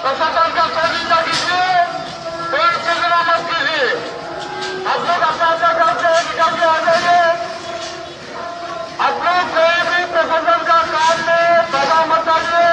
प्रशासन का सहयोगिता कीजिए, कोई चिंता मत कीजिए। आप लोग अपना अपना काम से निकल के आ जाइए। आप लोग कोई भी प्रशासन का काम में बाधा मत डालिए।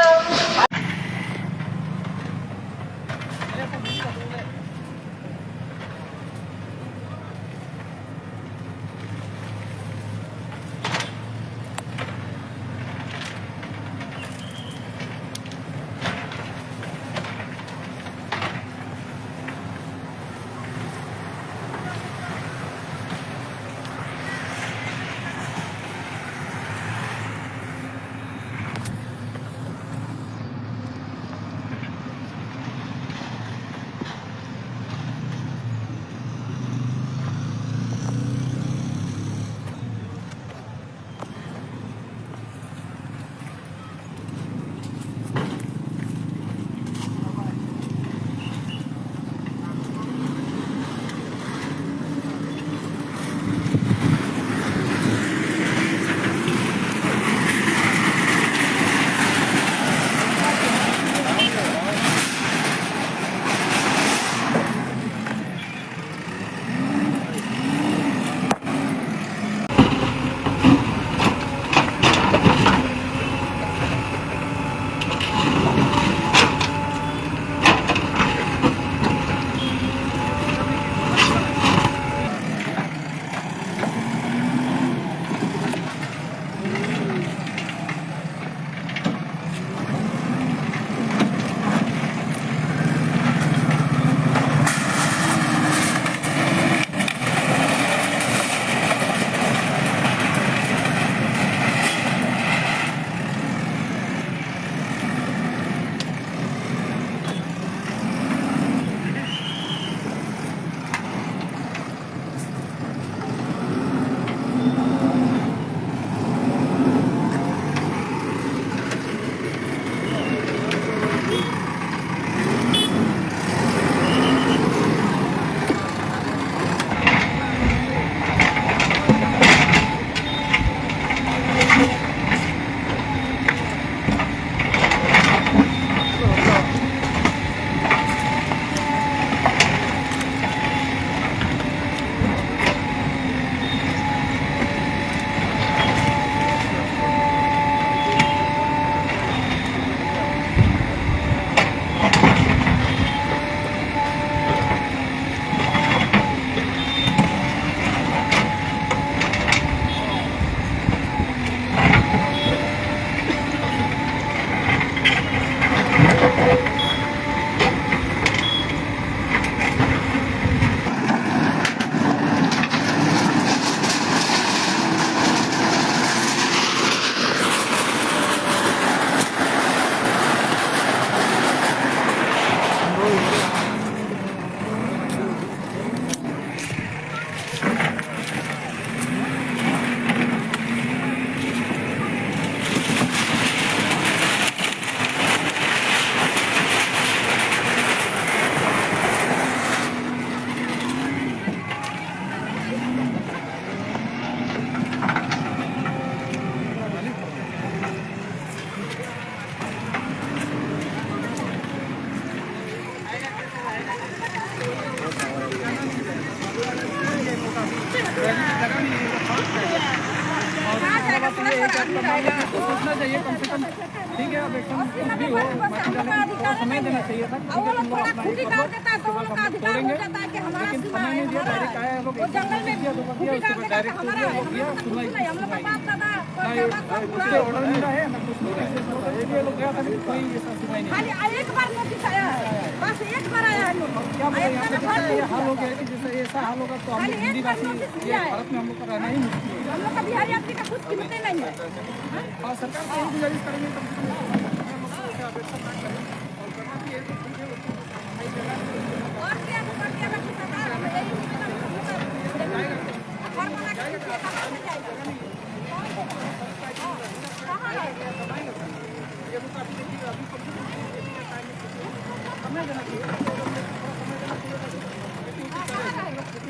सोचना चाहिए कम से कम, ठीक है। अब एकदम कुछ भी हो समय देना चाहिए था। तोड़ेंगे, लेकिन समय नहीं दिया, डायरेक्ट आया लोग दिया तो दिया, उसके बाद डायरेक्ट दिया सुनाई उसके ऑर्डर मिला है ना कुछ ये लोग गया था, कोई ऐसा सुनाई नहीं। एक बार नोटिस आया है, बस एक बार आया है। क्या बोले यहाँ पे हाल हो गया है कि जैसे ऐसा हाल होगा तो हम लोग हिंदी भाषी ये भारत में हम लोग का रहना ही मुश्किल है। हम लोग का बिहारी यात्री का कुछ कीमतें नहीं है। और सरकार को यही गुजारिश करेंगे और क्या सरकार हमें यही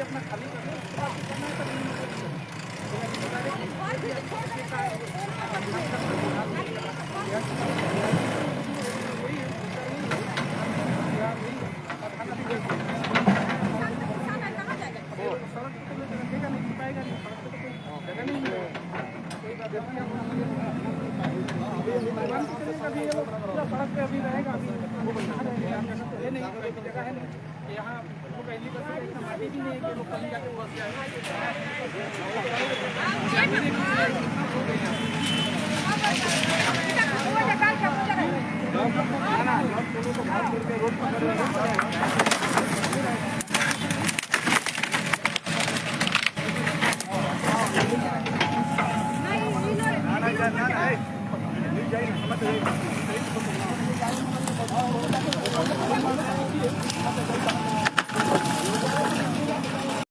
अपना खाली नहीं, ऐसी जगह है नहीं कि यहाँ वो पहली बस है, इतना माटी भी नहीं है कि लोग कहीं जाके बस जाए।